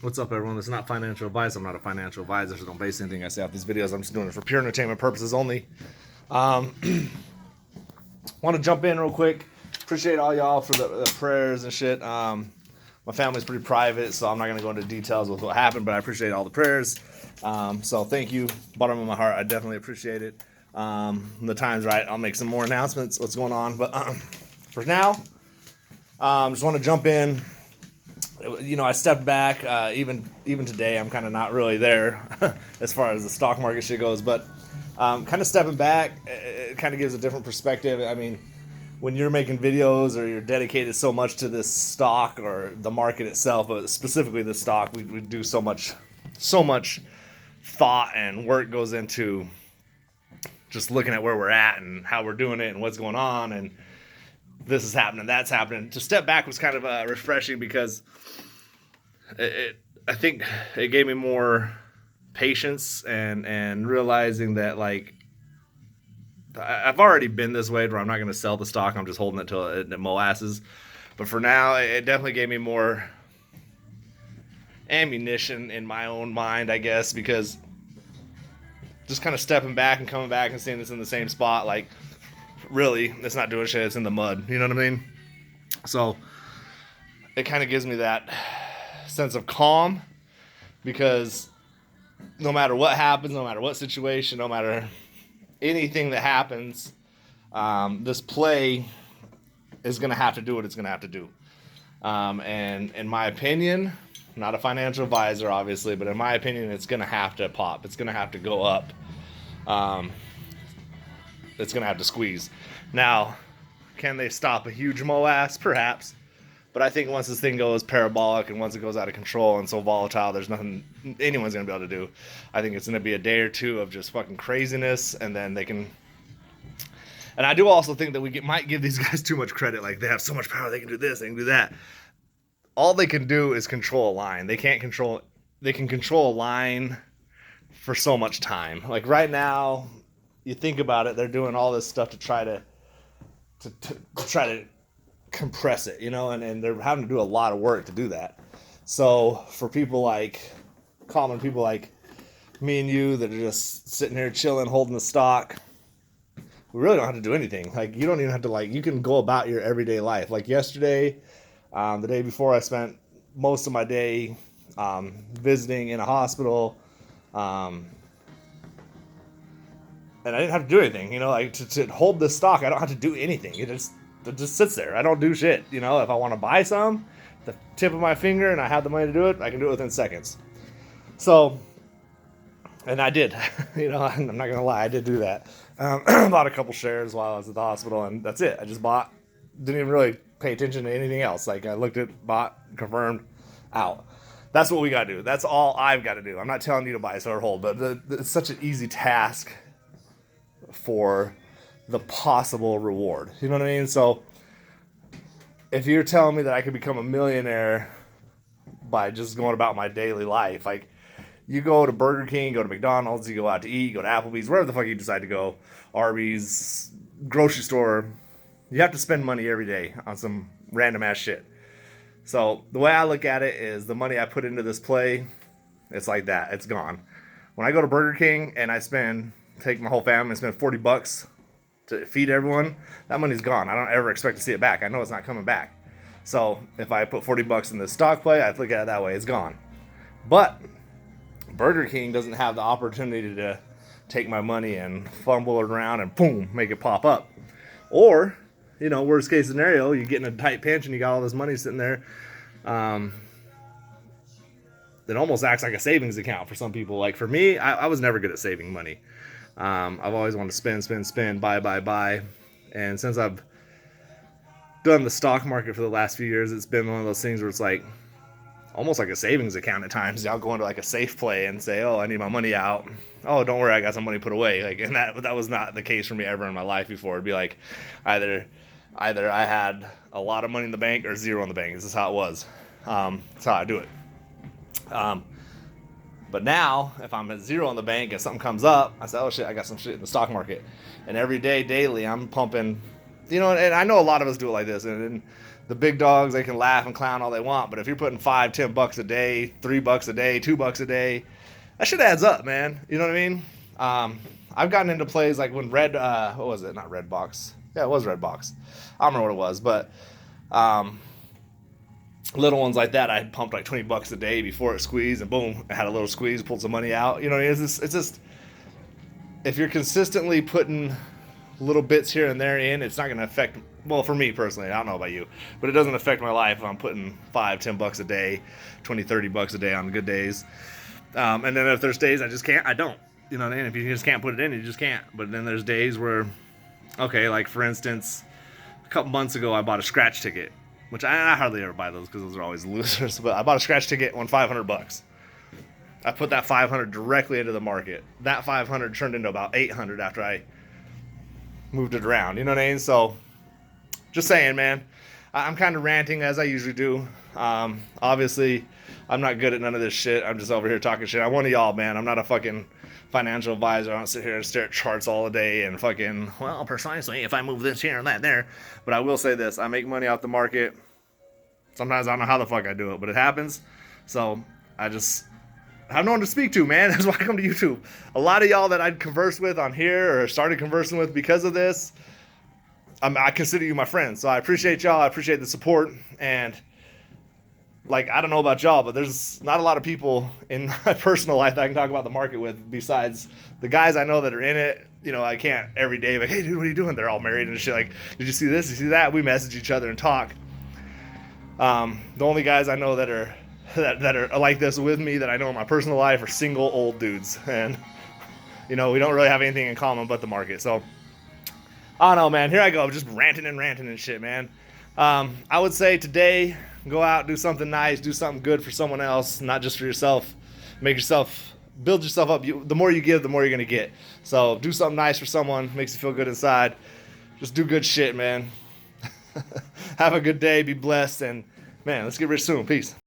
What's up, everyone? This is not financial advice. I'm not a financial advisor, so don't base anything I say off these videos. I'm just doing it for pure entertainment purposes only. Want to jump in real quick. Appreciate all y'all for the prayers and shit. My family's pretty private, so I'm not going to go into details with what happened, but I appreciate all the prayers. So thank you. Bottom of my heart, I definitely appreciate it. When the time's right, I'll make some more announcements, what's going on. But for now, just want to jump in. You know, I stepped back. Even today, I'm kind of not really there as far as the stock market shit goes. But kind of stepping back, it kind of gives a different perspective. I mean, when you're making videos or you're dedicated so much to this stock or the market itself, but specifically the stock, we do so much thought and work goes into just looking at where we're at and how we're doing it and what's going on and this is happening, that's happening. To step back was kind of refreshing because I think it gave me more patience and realizing that, like, I've already been this way where I'm not going to sell the stock. I'm just holding it till it molasses. But for now, it definitely gave me more ammunition in my own mind, I guess, because just kind of stepping back and coming back and seeing this in the same spot, like, really, it's not doing shit, it's in the mud, you know what I mean? So it kind of gives me that sense of calm, because no matter what happens, no matter what situation, no matter anything that happens, this play is going to have to do what it's going to have to do. And in my opinion, not a financial advisor, obviously, but in my opinion, it's going to have to pop. It's going to have to go up. It's going to have to squeeze. Now, can they stop a huge moass? Perhaps. But I think once this thing goes parabolic and once it goes out of control and so volatile, there's nothing anyone's going to be able to do. I think it's going to be a day or two of just fucking craziness, and then they can... And I do also think that we might give these guys too much credit. Like, they have so much power, they can do this, they can do that. All they can do is control a line. They can control a line for so much time. Like, right now, you think about it, they're doing all this stuff to try to compress it, you know, and they're having to do a lot of work to do that. So for people like common people like me and you that are just sitting here chilling, holding the stock, we really don't have to do anything. Like, you don't even have to, like, you can go about your everyday life. Like yesterday, the day before, I spent most of my day visiting in a hospital, and I didn't have to do anything, you know, like to hold this stock, I don't have to do anything. It just sits there. I don't do shit, you know. If I want to buy some, the tip of my finger, and I have the money to do it, I can do it within seconds. So, and I did, you know, I'm not going to lie, I did do that. Bought a couple shares while I was at the hospital, and that's it. I just bought, didn't even really pay attention to anything else. Like, I looked at, bought, confirmed, out. That's what we got to do. That's all I've got to do. I'm not telling you to buy, sell, or hold, but it's such an easy task for the possible reward. You know what I mean? So if you're telling me that I could become a millionaire by just going about my daily life, like, you go to Burger King, go to McDonald's, you go out to eat, you go to Applebee's, wherever the fuck you decide to go, Arby's, grocery store, you have to spend money every day on some random ass shit. So the way I look at it is, the money I put into this play, it's like that. It's gone. When I go to Burger King and I take my whole family and spend $40 to feed everyone, that money's gone. I don't ever expect to see it back. I know it's not coming back. So if I put $40 in this stock play, I look at it that way. It's gone. But Burger King doesn't have the opportunity to take my money and fumble it around and boom, make it pop up. Or, you know, worst case scenario, you get in a tight pinch and you got all this money sitting there. It almost acts like a savings account for some people. Like, for me, I was never good at saving money. I've always wanted to spend, buy. And since I've done the stock market for the last few years, it's been one of those things where it's like almost like a savings account at times. I'll go into like a safe play and say, oh, I need my money out. Oh, don't worry, I got some money put away. Like, and that was not the case for me ever in my life before. It'd be like either I had a lot of money in the bank or zero in the bank. This is how it was. That's how I do it. But now, if I'm at zero in the bank and something comes up, I say, oh shit, I got some shit in the stock market. And every day, daily, I'm pumping, you know, and I know a lot of us do it like this. And The big dogs, they can laugh and clown all they want, but if you're putting $5, $10 a day, $3 a day, $2 a day, that shit adds up, man. You know what I mean? I've gotten into plays like when what was it? Not Redbox. Yeah, it was Redbox. I don't remember what it was, but little ones like that, I had pumped like $20 a day before it squeezed, and boom, I had a little squeeze, pulled some money out. You know, it's just if you're consistently putting little bits here and there in, it's not going to affect. Well, for me personally, I don't know about you, but it doesn't affect my life if I'm putting $5, $10 a day, $20, $30 a day on good days. And then if there's days I just can't, I don't. You know what I mean? If you just can't put it in, you just can't. But then there's days where, okay, like for instance, a couple months ago I bought a scratch ticket, which I hardly ever buy those because those are always losers. But I bought a scratch ticket, won $500. I put that 500 directly into the market. That 500 turned into about 800 after I moved it around. You know what I mean? So, just saying, man. I'm kind of ranting as I usually do. Obviously, I'm not good at none of this shit. I'm just over here talking shit. I'm one of y'all, man. I'm not a fucking financial advisor. I don't sit here and stare at charts all day and fucking, well, precisely, if I move this here and that there. But I will say this. I make money off the market. Sometimes I don't know how the fuck I do it, but it happens. So, I just have no one to speak to, man. That's why I come to YouTube. A lot of y'all that I'd converse with on here or started conversing with because of this, I consider you my friends. So I appreciate y'all. I appreciate the support. And like, I don't know about y'all, but there's not a lot of people in my personal life that I can talk about the market with besides the guys I know that are in it. You know, I can't every day, like, hey, dude, what are you doing? They're all married and shit. Like, did you see this? Did you see that? We message each other and talk. The only guys I know that are like this with me that I know in my personal life are single old dudes. And, you know, we don't really have anything in common but the market. So, I don't know, man. Here I go, just ranting and shit, man. I would say today, go out, do something nice, do something good for someone else, not just for yourself. Build yourself up. The more you give, the more you're going to get. So do something nice for someone, makes you feel good inside. Just do good shit, man. Have a good day, be blessed, and, man, let's get rich soon. Peace.